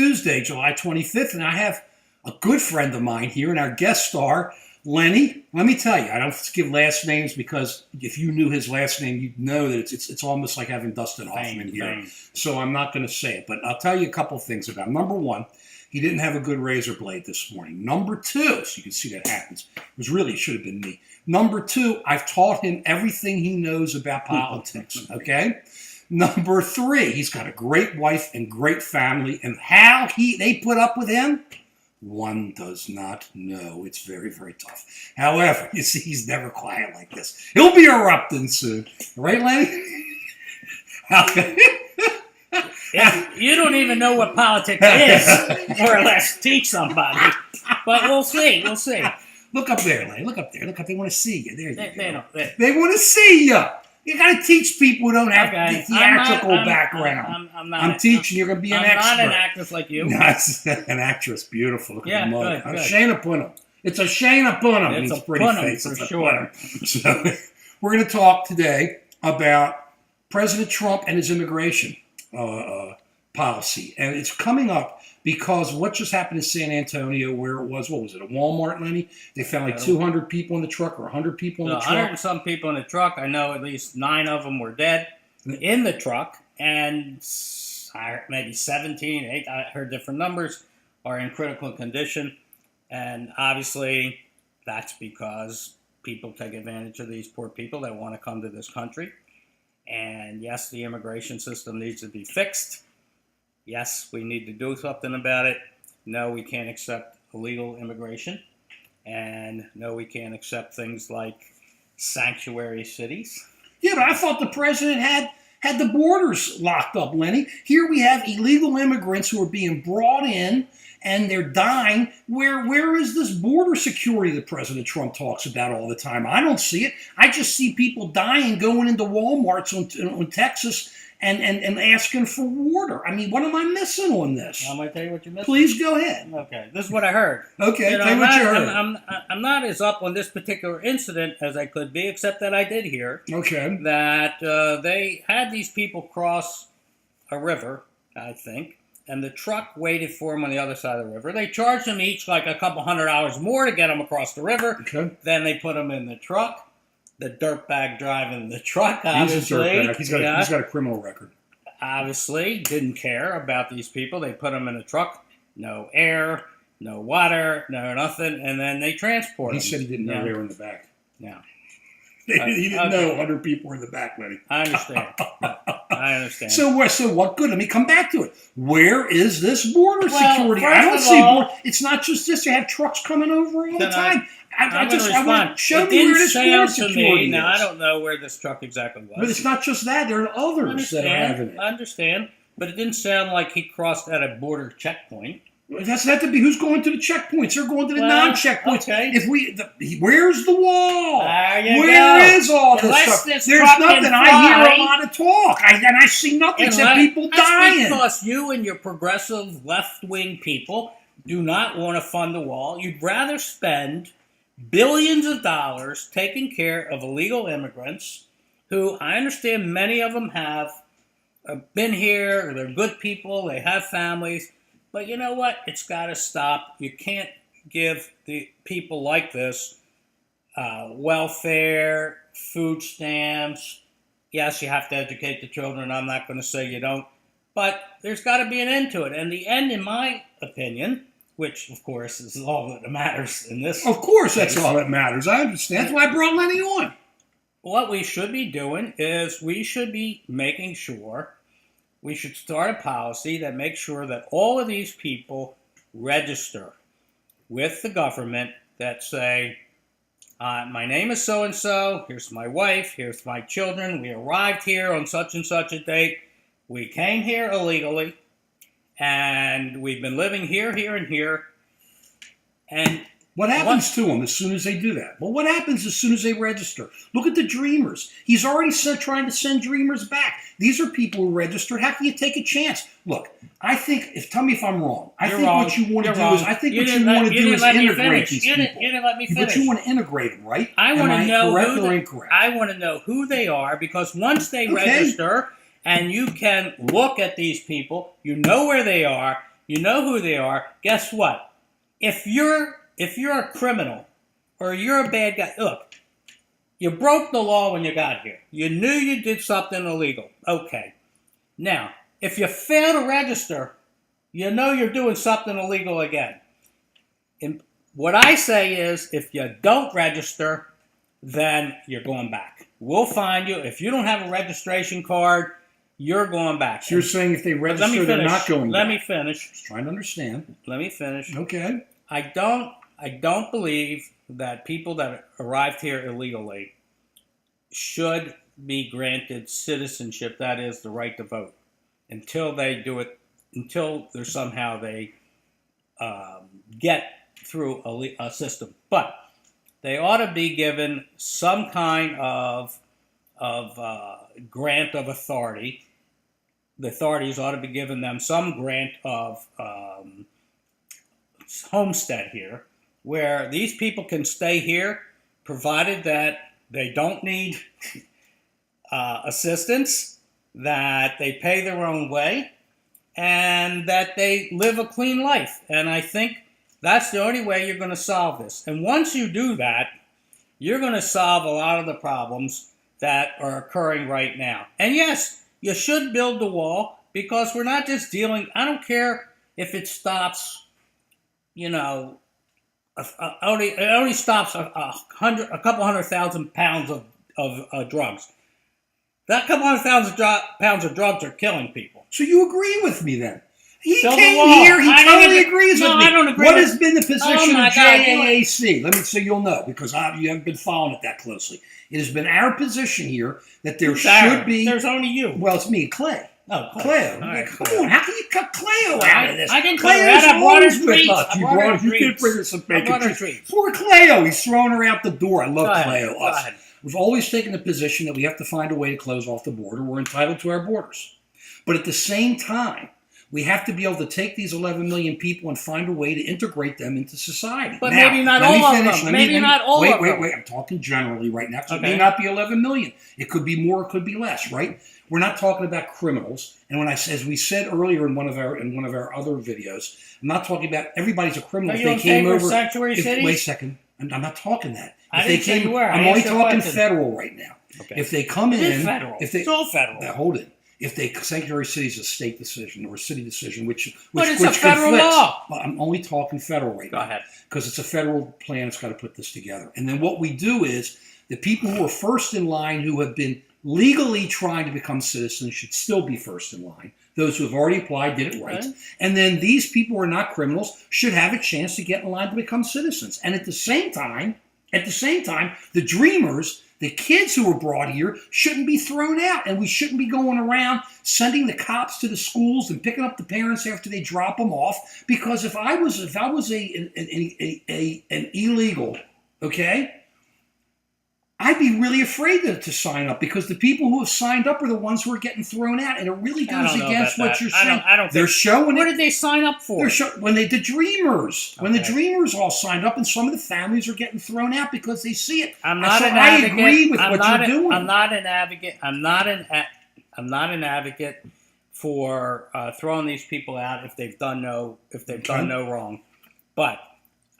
Tuesday, July 25th, and I have a good friend of mine here and our guest star, Lenny. Let me tell you, I don't give last names because if you knew his last name, you'd know that it's almost like having Dustin Hoffman here. So I'm not going to say it, but I'll tell you a couple of things about him. Number one, he didn't have a good razor blade this morning. Number two, so you can see that happens. It should have been me. Number two, I've taught him everything he knows about politics, okay? Number three, he's got a great wife and great family, and how they put up with him, one does not know. It's very, very tough. However, you see, he's never quiet like this. He'll be erupting soon. Right, Lenny? You don't even know what politics is, more or less teach somebody. But we'll see. We'll see. Look up there, Lenny. Look up there. Look up. They want to see you. There you go. They want to see you. You got to teach people who don't have the theatrical background. I'm teaching. You're going to be an expert. I'm not an actress like you. No, it's an actress. Beautiful. Look at the mug. Good. Shayna Punim. It's a Shayna Punim. It's a pretty Punim face. for it's sure. So we're going to talk today about President Trump and his immigration policy. And it's coming up because what just happened in San Antonio, where it was, what was it, a Walmart, Lenny? They found like 200 people in the truck or 100 people in the truck. 100 and some people in the truck. I know at least 9 of them were dead in the truck. And maybe 17, 8, I heard different numbers, are in critical condition. And obviously that's because people take advantage of these poor people that want to come to this country. And yes, the immigration system needs to be fixed. Yes, we need to do something about it. No, we can't accept illegal immigration. And no, we can't accept things like sanctuary cities. Yeah, but I thought the president had the borders locked up, Lenny. Here we have illegal immigrants who are being brought in and they're dying. Where is this border security that President Trump talks about all the time? I don't see it. I just see people dying going into Walmarts in Texas and asking for water. I mean, what am I missing on this? I'm going to tell you what you're missing. Please go ahead. Okay, this is what I heard. Okay, tell me what you heard. I'm not as up on this particular incident as I could be, except that I did hear that they had these people cross a river, I think, and the truck waited for them on the other side of the river. They charged them each like a couple $100 more to get them across the river. Okay. Then they put them in the truck. The dirtbag driving the truck, obviously. He's a dirtbag. He's got a criminal record. Obviously, didn't care about these people. They put them in a truck. No air, no water, no nothing. And then they transport them. He said he didn't know they were in the back. Yeah. He didn't know 100 people were in the back, Lenny. I understand. I understand. So what good? Let me come back to it. Where is this border security? I don't see border. It's not just this. You have trucks coming over all the time. I want to show me where this border security is. Now, I don't know where this truck exactly was. But it's not just that. There are others that are having it. I understand. But it didn't sound like he crossed at a border checkpoint. That's not to be who's going to the checkpoints. They're going to the non-checkpoints. Okay. Where's the wall? Where is all this stuff? There's nothing. I hear a lot of talk, and I see nothing except people dying. That's because you and your progressive left-wing people do not want to fund the wall. You'd rather spend billions of dollars taking care of illegal immigrants who, I understand many of them have been here, they're good people, they have families. But you know what? It's got to stop. You can't give the people like this welfare, food stamps. Yes, you have to educate the children. I'm not going to say you don't. But there's got to be an end to it. And the end, in my opinion, which, of course, is all that matters in this Of course, that's all that matters. I understand. That's why I brought Lenny on. What we should be doing is we should be making sure we should start a policy that makes sure that all of these people register with the government that say, my name is so-and-so, here's my wife, here's my children, we arrived here on such and such a date, we came here illegally, and we've been living here, here, and here, and what happens to them as soon as they do that? Well, what happens as soon as they register? Look at the Dreamers. He's already trying to send Dreamers back. These are people who registered. How can you take a chance? Look, I think, tell me if I'm wrong. I think what you want to do is integrate these people. You didn't let me finish. But you want to integrate them, right? I want to know correct or incorrect? I want to know who they are, because once they register and you can look at these people, you know where they are, You know who they are. Guess what? If you're a criminal or you're a bad guy, look, you broke the law when you got here. You knew you did something illegal. Okay. Now, if you fail to register, you know you're doing something illegal again. And what I say is, if you don't register, then you're going back. We'll find you. If you don't have a registration card, you're going back. So you're saying if they register, they're not going back. Let me finish. Just trying to understand. Let me finish. Okay. I don't believe that people that arrived here illegally should be granted citizenship, that is, the right to vote, until they do it, until there's somehow they get through a system. But they ought to be given some kind of grant of authority. The authorities ought to be giving them some grant of homestead here, where these people can stay here, provided that they don't need assistance, that they pay their own way, and that they live a clean life. And I think that's the only way you're going to solve this. And once you do that, you're going to solve a lot of the problems that are occurring right now. And yes, you should build the wall, because we're not just dealing, I don't care if it stops, it only stops a couple 100,000 pounds of drugs. That couple 100,000 pounds of drugs are killing people. So you agree with me then? He Build came the wall. here. He totally agrees with me. I don't agree. What has been the position my of God, JAAC? Let me so you'll know, because you haven't been following it that closely. It has been our position here that there should be. There's only you. Well, it's me, Clay. Oh, Cleo. Right, Come on, how can you cut Cleo out of this? I can cut Cleo's her out. I brought her always with treats. us. You did bring her some bacon brought her treats. treats. Poor Cleo. He's throwing her out the door. I love Go ahead. Cleo. Go Us. ahead. We've always taken the position that we have to find a way to close off the border. We're entitled to our borders. But at the same time, we have to be able to take these 11 million people and find a way to integrate them into society. But now, maybe not let me all of finish. them. Maybe not all of them. Wait. I'm talking generally right now. So Okay. it may not be 11 million. It could be more. It could be less. Right? We're not talking about criminals. And as we said earlier in one of our other videos, I'm not talking about everybody's a criminal. Are If you they in came favor of over. sanctuary cities? Wait a second. I'm not talking that. I If didn't they say came, you were. I I'm only asked you a talking question. federal right now. Okay. If they come It in, is federal. It's all federal. Now hold it. If sanctuary city is a state decision or a city decision, which But it's a federal conflicts. law. Well, I'm only talking federal right Go now. ahead. Because it's a federal plan. It's got to put this together. And then what we do is the people who are first in line, who have been legally trying to become citizens, should still be first in line. Those who have already applied did it right. Okay. And then these people who are not criminals should have a chance to get in line to become citizens. And at the same time, the dreamers, the kids who were brought here, shouldn't be thrown out, and we shouldn't be going around sending the cops to the schools and picking up the parents after they drop them off. Because if I was an illegal, okay, I'd be really afraid to sign up, because the people who have signed up are the ones who are getting thrown out, and it really I don't goes know against about what that. you're saying. I don't They're think. showing What it. did they sign up for? When the dreamers, when the Okay. dreamers all signed up, and some of the families are getting thrown out because they see it. I'm not So an I advocate. agree with I'm what not you're doing. I'm not an advocate. I'm not an advocate for throwing these people out if they've done no wrong. But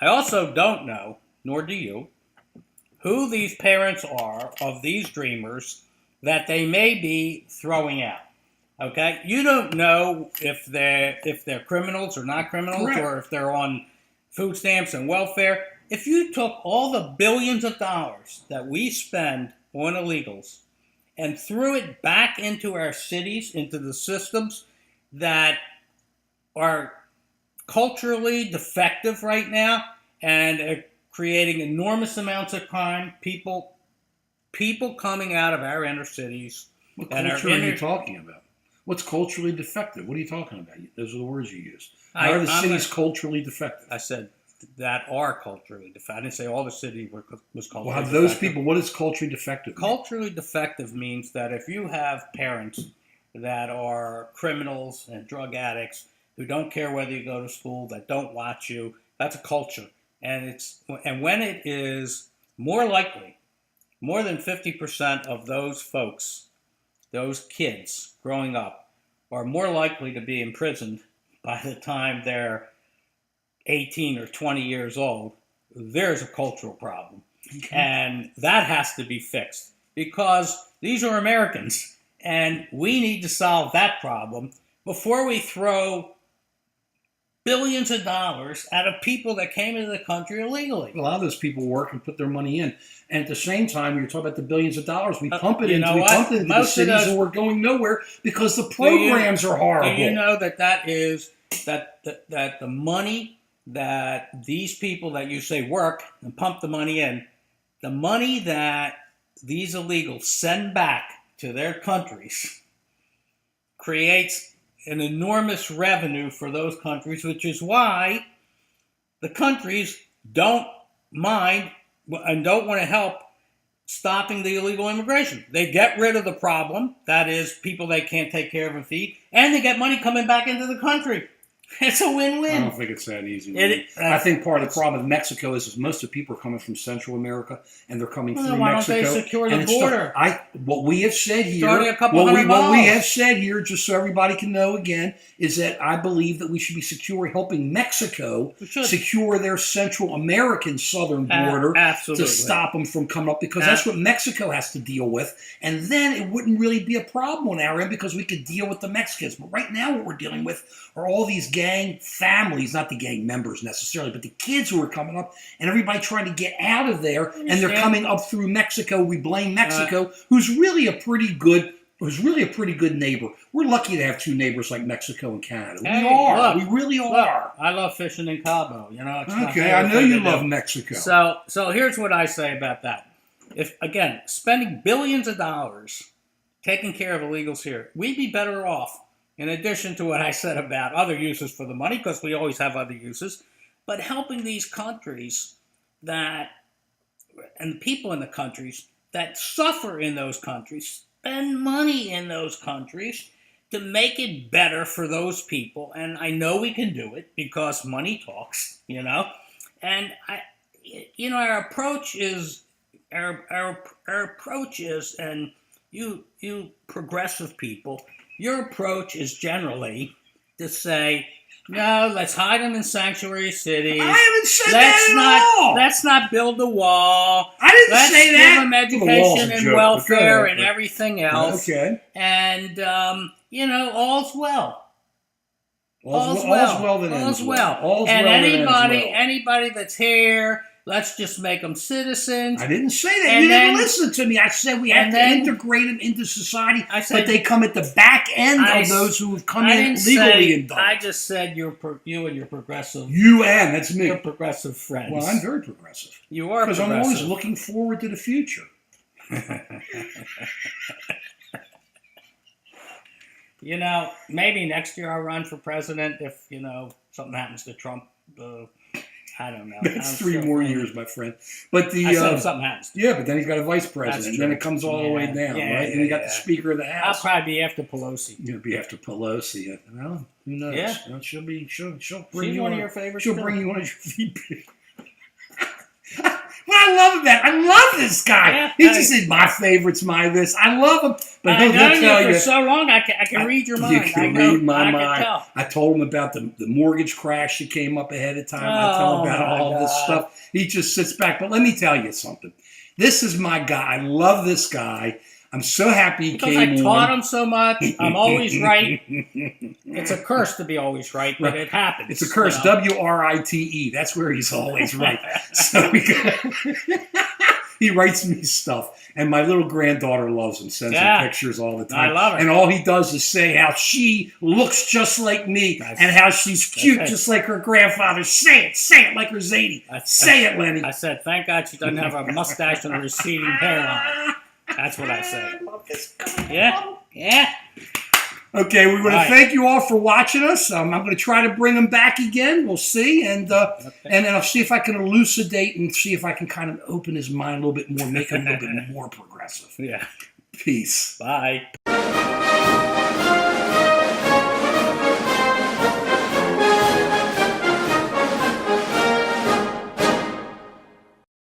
I also don't know, nor do you, who these parents are of these dreamers that they may be throwing out. Okay, you don't know if they're criminals or not criminals, Correct. or if they're on food stamps and welfare. If you took all the billions of dollars that we spend on illegals and threw it back into our cities, into the systems that are culturally defective right now and are creating enormous amounts of crime, people coming out of our inner cities. What and culture our are you inner- talking about? What's culturally defective? What are you talking about? Those are the words you used. I- How are the I'm cities a- culturally defective? I said that are culturally defective. I didn't say all the city was culturally Well, have defective. those people, what is culturally defective? mean? Culturally defective means that if you have parents that are criminals and drug addicts who don't care whether you go to school, that don't watch you, that's a culture. And when it is more likely, more than 50% of those folks, those kids growing up, are more likely to be imprisoned by the time they're 18 or 20 years old, there's a cultural problem. Okay. And that has to be fixed because these are Americans and we need to solve that problem before we throw billions of dollars out of people that came into the country illegally. A lot of those people work and put their money in. And at the same time, you're talking about the billions of dollars. We pump it you into, know we what? pump it into the Most of cities those- and we're going nowhere because the programs are horrible. Do you know that is that the money that these people that you say work and pump the money in, the money that these illegals send back to their countries creates an enormous revenue for those countries, which is why the countries don't mind and don't want to help stopping the illegal immigration. They get rid of the problem, that is people they can't take care of and feed, and they get money coming back into the country. It's a I win-win. don't think it's that easy. I I think part of the problem with Mexico is most of the people are coming from Central America and they're coming Well, through why don't Mexico. they secure the and it's border? what we have said here, Starting a couple what hundred we miles. have said here, just so everybody can know again, is that I believe that we should be helping Mexico We should. secure their Central American southern border Absolutely. to stop them from coming up, because that's what Mexico has to deal with. And then it wouldn't really be a problem on our end because we could deal with the Mexicans. But right now what we're dealing with are all these gang families, not the gang members necessarily, but the kids who are coming up and everybody trying to get out of there, and they're understand. coming up through Mexico. We blame Mexico, who's really a pretty good neighbor. We're lucky to have two neighbors like Mexico and Canada. We Hey, are. look, We really Look, are. I love fishing in Cabo. You know, it's my Okay, favorite I know thing you to do. love Mexico. So here's what I say about that. If, again, spending billions of dollars taking care of illegals here, we'd be better off, in addition to what I said about other uses for the money, because we always have other uses, but helping these countries and the people in the countries that suffer in those countries, spend money in those countries to make it better for those people. And I know we can do it because money talks, you know. And our approach is, and you progressive people, your approach is generally to say, no, let's hide them in sanctuary cities. I haven't said that at all. Let's not build the wall. I didn't Let's say give that. them The wall's education a and joke, welfare but go and ahead. everything else. Okay. And, all's well. All's well that ends well. All's And well that ends well. anybody that's here, let's just make them citizens. I didn't say that. And You then- didn't listen to me. I said we have and to then- integrate them into society, I said- but they come at the back end I of those who have come I in didn't legally say, and done. I just said you and your progressive, That's me. your progressive friends. Well, I'm very progressive You are because progressive. I'm always looking forward to the future. Maybe next year I'll run for president if, something happens to Trump. I don't know. That's I'm 3 still more thinking. years, my friend. But the I said if something happens. yeah, but then he's got a vice president, and then true. it comes all the way Yeah, down, yeah, right? And you got the yeah. Speaker of the I'll House. probably be after Pelosi. You'll be after Pelosi. Well, who knows? Yeah. Well, she'll bring She's you one on. of your favorites. She'll too. bring you on as your VP. What I love about I love this guy. Yeah, He I- just said my favorites, my this. I love him, but I've he'll known tell you you. for so long, I can read your mind. You can I know, read my I mind. can tell. I told him about the mortgage crash that came up ahead of time. I told him Oh, about my all this God. stuff. He just sits back. But let me tell you something. This is my guy. I love this guy. I'm so happy he Because I came taught on. him so much. I'm always right. It's a curse to be always right, but Right. it happens. It's a curse. you know? WRITE. That's where he's always right. So he writes me stuff. And my little granddaughter loves him, sends Yeah. him pictures all the time. I love it. And all he does is say how she looks just like me That's- and how she's cute it. just like her grandfather. Say it like her Zadie. Say it, Lenny. I said, thank God she doesn't have a mustache and a receding hairline. That's what I said. I love this guy. Yeah. Okay, we want to All right. thank you all for watching us. I'm going to try to bring him back again. We'll see, and then I'll see if I can elucidate and see if I can kind of open his mind a little bit more, make him a little bit more progressive. Yeah. Peace. Bye.